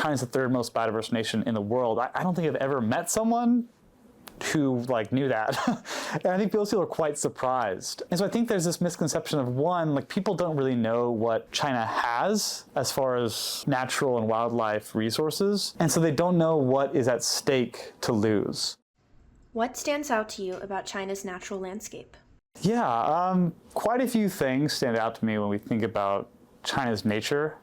China's the third most biodiverse nation in the world. I don't think I've ever met someone who knew that. And I think people are quite surprised. And so I think there's this misconception of one, people don't really know what China has as far as natural and wildlife resources. And so they don't know what is at stake to lose. What stands out to you about China's natural landscape? Yeah, quite a few things stand out to me when we think about China's nature.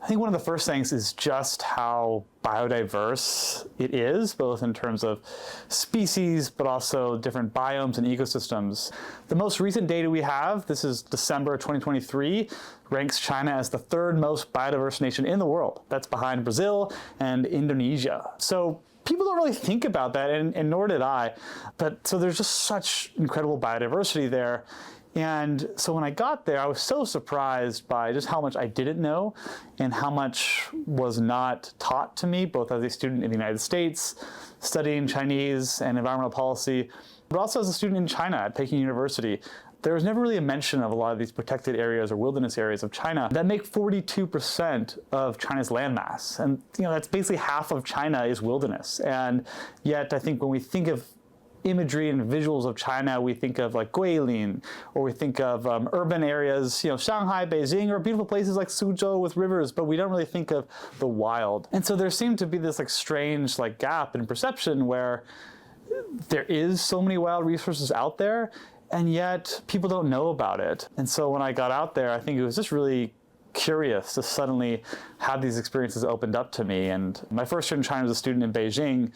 I think one of the first things is just how biodiverse it is, both in terms of species, but also different biomes and ecosystems. The most recent data we have, this is December 2023, ranks China as the third most biodiverse nation in the world. That's behind Brazil and Indonesia. So people don't really think about that, and nor did I. But so there's just such incredible biodiversity there. And so when I got there, I was so surprised by just how much I didn't know and how much was not taught to me, both as a student in the United States, studying Chinese and environmental policy, but also as a student in China at Peking University. There was never really a mention of a lot of these protected areas or wilderness areas of China that make 42% of China's landmass. And that's basically half of China is wilderness. And yet I think when we think of imagery and visuals of China, we think of Guilin, or we think of urban areas, Shanghai, Beijing, or beautiful places like Suzhou with rivers, but we don't really think of the wild. And so there seemed to be this strange gap in perception where there is so many wild resources out there, and yet people don't know about it. And so when I got out there, I think it was just really curious to suddenly have these experiences opened up to me. And my first year in China was a student in Beijing,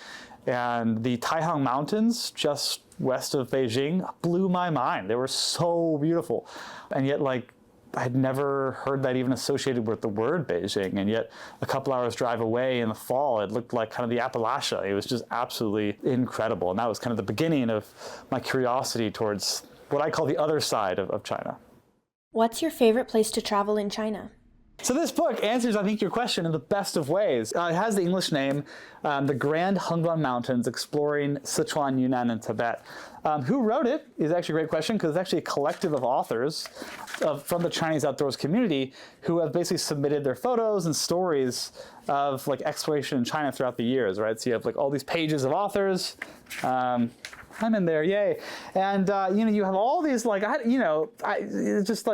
and the Taihang Mountains, just west of Beijing, blew my mind. They were so beautiful. And yet, I'd never heard that even associated with the word Beijing. And yet, a couple hours drive away in the fall, it looked like kind of the Appalachia. It was just absolutely incredible. And that was kind of the beginning of my curiosity towards what I call the other side of China. What's your favorite place to travel in China? So this book answers, I think, your question in the best of ways. It has the English name, The Grand Hungan Mountains, Exploring Sichuan, Yunnan, and Tibet. Who wrote it is actually a great question, because it's actually a collective of authors from the Chinese outdoors community who have basically submitted their photos and stories of exploration in China throughout the years, right? So you have all these pages of authors. I'm in there, yay. And you have all these it's just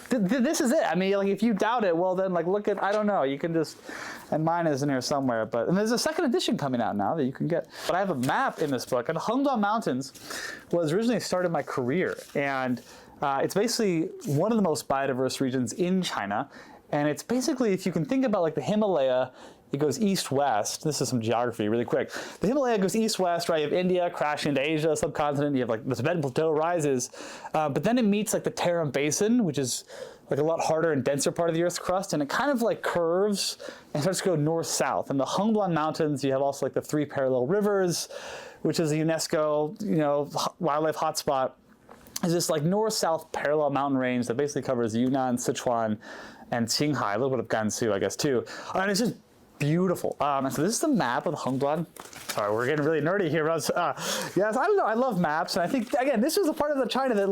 this is it. I mean, if you doubt it, well then look at, I don't know, you can just, and mine is in here somewhere, and there's a second edition coming out now that you can get. But I have a map in this book, and the Hungan Mountains was originally started my career, and it's basically one of the most biodiverse regions in China, and it's basically, if you can think about the Himalaya, it goes east-west. This is some geography really quick. The Himalaya goes east-west, right? You have India crashing into Asia, subcontinent. You have the Tibetan Plateau rises. But then it meets the Tarim Basin, which is a lot harder and denser part of the Earth's crust. And it kind of curves and starts to go north-south. And the Hungan Mountains, you have also the three parallel rivers, which is a UNESCO, wildlife hotspot. Is this north-south parallel mountain range that basically covers Yunnan, Sichuan, and Qinghai, a little bit of Gansu, I guess, too. And it's just beautiful. So this is the map of the Hungan. Sorry, we're getting really nerdy here. Yes, I don't know. I love maps, and I think again this was a part of the China that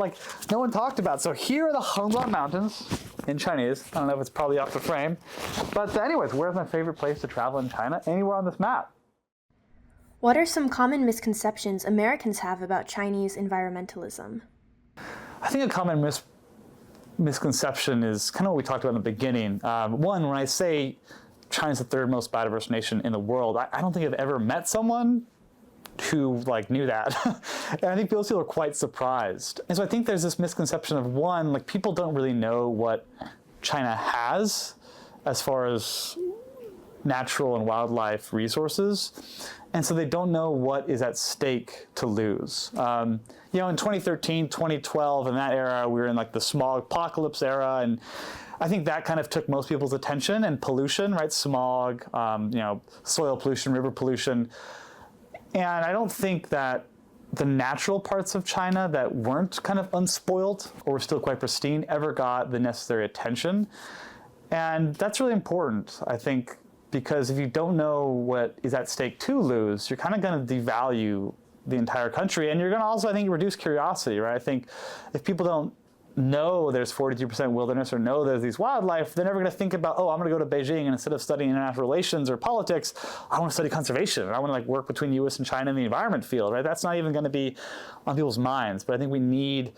no one talked about. So here are the Hungan Mountains in Chinese. I don't know if it's probably off the frame, but anyways, where's my favorite place to travel in China? Anywhere on this map. What are some common misconceptions Americans have about Chinese environmentalism? I think a common misconception is kind of what we talked about in the beginning. One, when I say China's the third most biodiverse nation in the world, I don't think I've ever met someone who knew that. And I think people are quite surprised. And so I think there's this misconception of one, people don't really know what China has as far as natural and wildlife resources. And so they don't know what is at stake to lose. In 2013, 2012, in that era, we were in the smog apocalypse era, and I think that kind of took most people's attention, and pollution, right? Smog, soil pollution, river pollution. And I don't think that the natural parts of China that weren't kind of unspoiled or were still quite pristine ever got the necessary attention. And that's really important, I think, because if you don't know what is at stake to lose, you're kind of going to devalue the entire country. And you're going to also, I think, reduce curiosity, right? I think if people don't know there's 42% wilderness or know there's these wildlife, they're never going to think about, oh, I'm going to go to Beijing and instead of studying international relations or politics, I want to study conservation. I want to like work between US and China in the environment field, right? That's not even going to be on people's minds. But I think we need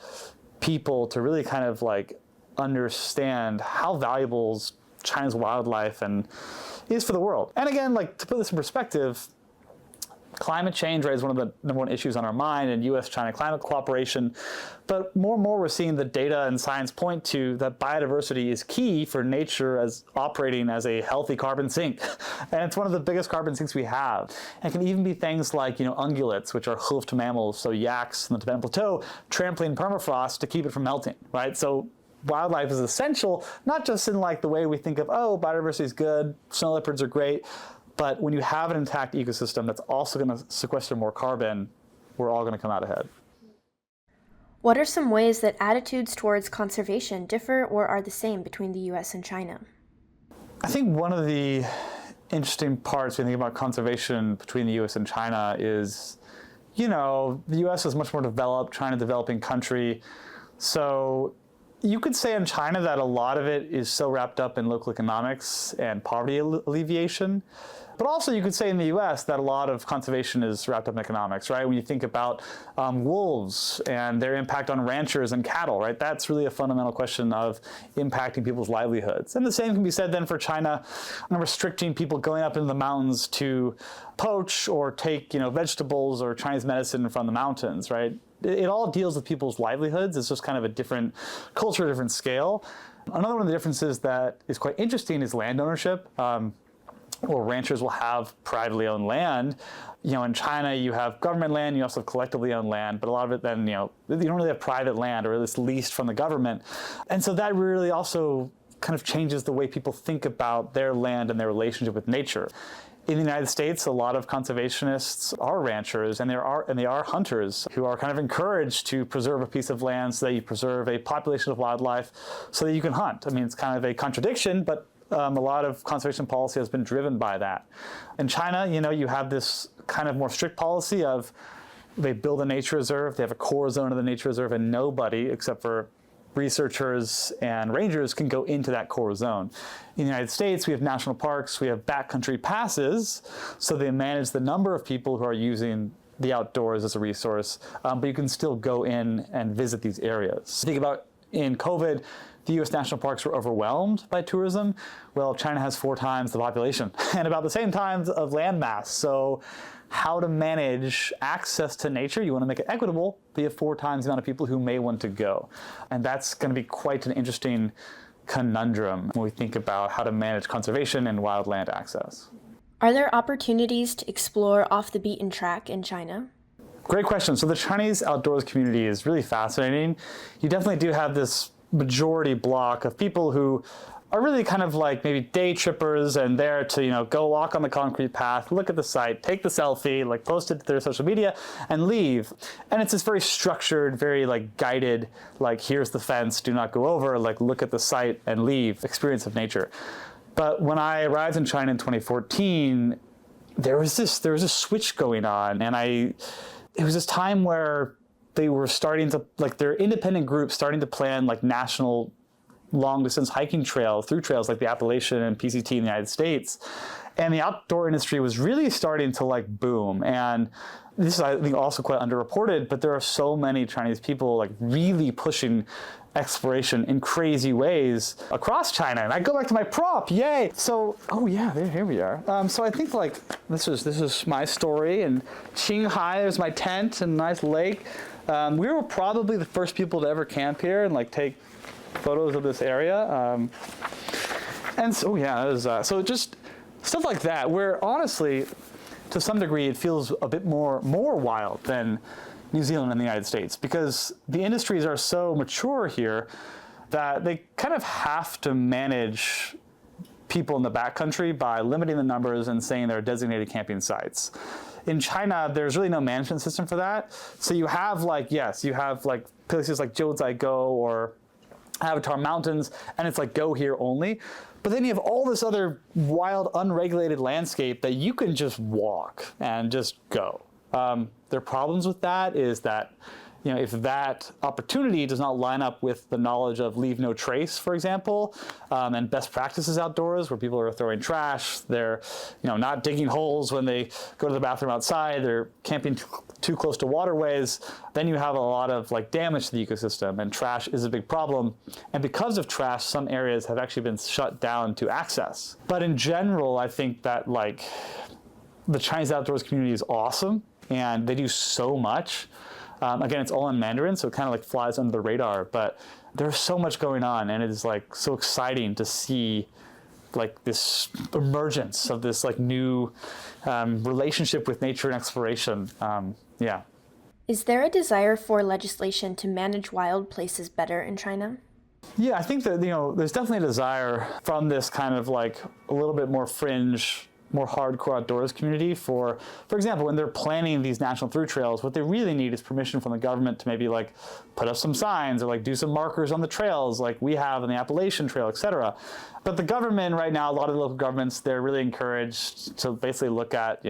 people to really kind of like understand how valuable China's wildlife and is for the world. And again, like to put this in perspective, climate change, right, is one of the number one issues on our mind, and U.S.-China climate cooperation. But more and more we're seeing the data and science point to that biodiversity is key for nature as operating as a healthy carbon sink. And it's one of the biggest carbon sinks we have. And it can even be things like, ungulates, which are hoofed mammals, so yaks in the Tibetan Plateau, trampling permafrost to keep it from melting, right? So wildlife is essential, not just in like the way we think of, oh, biodiversity is good, snow leopards are great, but when you have an intact ecosystem that's also going to sequester more carbon, we're all going to come out ahead. What are some ways that attitudes towards conservation differ or are the same between the US and China? I think one of the interesting parts when you think about conservation between the US and China is, the US is much more developed, China a developing country. So you could say in China that a lot of it is so wrapped up in local economics and poverty alleviation. But also you could say in the US that a lot of conservation is wrapped up in economics, right? When you think about wolves and their impact on ranchers and cattle, right? That's really a fundamental question of impacting people's livelihoods. And the same can be said then for China on restricting people going up into the mountains to poach or take, vegetables or Chinese medicine from the mountains, right? It all deals with people's livelihoods. It's just kind of a different culture, different scale. Another one of the differences that is quite interesting is land ownership. Or ranchers will have privately owned land. In China, you have government land, you also have collectively owned land, but a lot of it then, you don't really have private land or at least leased from the government. And so that really also kind of changes the way people think about their land and their relationship with nature. In the United States, a lot of conservationists are ranchers and they are hunters who are kind of encouraged to preserve a piece of land so that you preserve a population of wildlife so that you can hunt. I mean, it's kind of a contradiction, but a lot of conservation policy has been driven by that. In China, you have this kind of more strict policy of they build a nature reserve, they have a core zone of the nature reserve, and nobody except for researchers and rangers can go into that core zone. In the United States, we have national parks, we have backcountry passes, so they manage the number of people who are using the outdoors as a resource, but you can still go in and visit these areas. Think about in COVID, the US national parks were overwhelmed by tourism. Well, China has 4 times the population and about the same times of land mass. So how to manage access to nature, you want to make it equitable, but you have 4 times the amount of people who may want to go. And that's going to be quite an interesting conundrum when we think about how to manage conservation and wildland access. Are there opportunities to explore off the beaten track in China? Great question. So the Chinese outdoors community is really fascinating. You definitely do have this majority block of people who are really kind of like maybe day trippers and there to, go walk on the concrete path, look at the site, take the selfie, like post it to their social media and leave. And it's this very structured, very like guided, like here's the fence, do not go over, like look at the site and leave experience of nature. But when I arrived in China in 2014, there was this switch going on, and it was this time where they were starting to, like their independent groups starting to plan like national long distance hiking trails like the Appalachian and PCT in the United States. And the outdoor industry was really starting to like boom. And this is, I think, also quite underreported, but there are so many Chinese people like really pushing exploration in crazy ways across China. And I go back to my prop, yay! So, oh yeah, here we are. So I think like this is my story, and Qinghai, there's my tent and nice lake. We were probably the first people to ever camp here and like take photos of this area. And so, yeah, it was, so just stuff like that, where honestly, to some degree, it feels a bit more wild than New Zealand and the United States, because the industries are so mature here that they kind of have to manage people in the backcountry by limiting the numbers and saying they're designated camping sites. In China, there's really no management system for that. So you have you have places like Jiuzhaigo or Avatar Mountains, and it's like go here only. But then you have all this other wild, unregulated landscape that you can just walk and just go. Their problems with that is that if that opportunity does not line up with the knowledge of leave no trace, for example, and best practices outdoors where people are throwing trash, they're not digging holes when they go to the bathroom outside, they're camping too close to waterways, then you have a lot of damage to the ecosystem, and trash is a big problem. And because of trash, some areas have actually been shut down to access. But in general, I think that the Chinese outdoors community is awesome, and they do so much. Again, it's all in Mandarin, so it kind of flies under the radar, but there's so much going on, and it is so exciting to see this emergence of this new relationship with nature and exploration. Yeah. Is there a desire for legislation to manage wild places better in China? Yeah, I think that there's definitely a desire from this kind of a little bit more fringe, more hardcore outdoors community for example, when they're planning these national through trails, what they really need is permission from the government to maybe put up some signs or do some markers on the trails like we have on the Appalachian Trail, etc. But the government right now, a lot of the local governments, they're really encouraged to basically look at,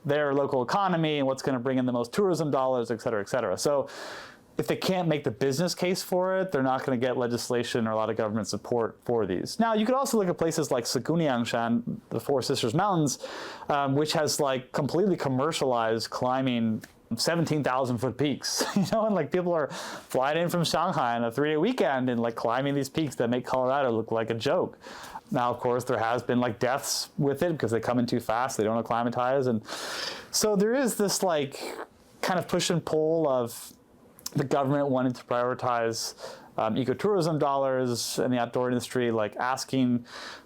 their local economy and what's going to bring in the most tourism dollars, et cetera, et cetera. So if they can't make the business case for it, they're not going to get legislation or a lot of government support for these. Now, you could also look at places like Siguniangshan, the Four Sisters Mountains, which has completely commercialized climbing 17,000-foot peaks. And people are flying in from Shanghai on a 3-day weekend and climbing these peaks that make Colorado look like a joke. Now, of course, there has been deaths with it because they come in too fast, they don't acclimatize, and so there is this kind of push and pull of the government wanting to prioritize ecotourism dollars in the outdoor industry, asking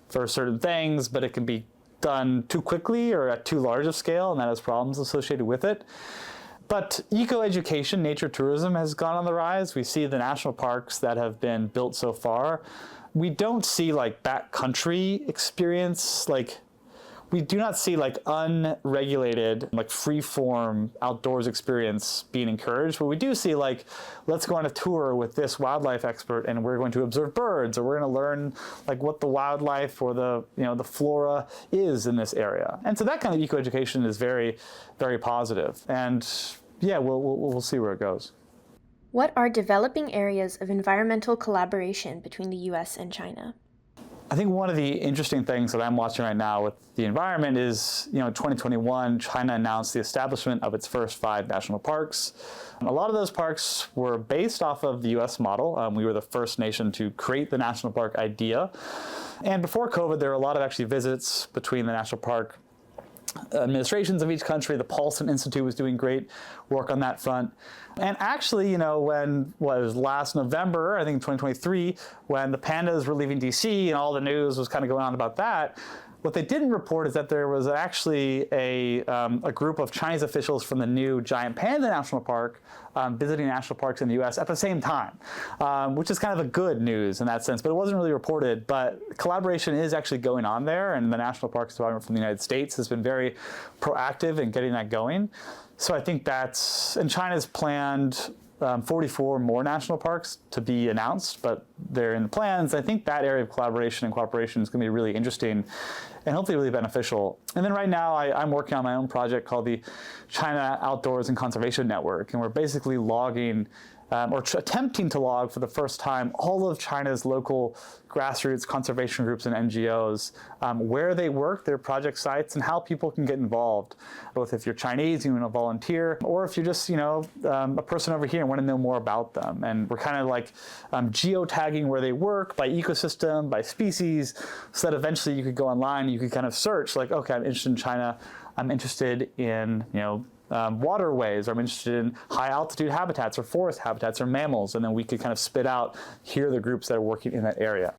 for certain things, but it can be done too quickly or at too large a scale, and that has problems associated with it. But eco-education, nature tourism has gone on the rise. We see the national parks that have been built so far. We don't see backcountry experience, we do not see unregulated, free-form outdoors experience being encouraged, but we do see let's go on a tour with this wildlife expert and we're going to observe birds, or we're going to learn what the wildlife or the the flora is in this area. And so that kind of eco-education is very, very positive. And yeah, we'll see where it goes. What are developing areas of environmental collaboration between the US and China? I think one of the interesting things that I'm watching right now with the environment is, in 2021, China announced the establishment of its first 5 national parks. A lot of those parks were based off of the US model. We were the first nation to create the national park idea. And before COVID, there were a lot of actually visits between the national park administrations of each country. The Paulson Institute was doing great work on that front. And actually, when was last November, I think in 2023, when the pandas were leaving DC and all the news was kind of going on about that, what they didn't report is that there was actually a group of Chinese officials from the new Giant Panda National Park visiting national parks in the US at the same time, which is kind of a good news in that sense, but it wasn't really reported. But collaboration is actually going on there, and the National Parks Department from the United States has been very proactive in getting that going. So I think and China's planned 44 more national parks to be announced, but they're in the plans. I think that area of collaboration and cooperation is going to be really interesting and hopefully really beneficial. And then right now I'm working on my own project called the China Outdoors and Conservation Network, and we're basically logging attempting to log for the first time all of China's local grassroots conservation groups and NGOs, where they work, their project sites, and how people can get involved. Both if you're Chinese, you want to volunteer, or if you're just a person over here and want to know more about them. And we're kind of geotagging where they work by ecosystem, by species, so that eventually you could go online and you could kind of search okay, I'm interested in China, I'm interested in waterways, or I'm interested in high altitude habitats or forest habitats or mammals, and then we could kind of spit out, here are the groups that are working in that area.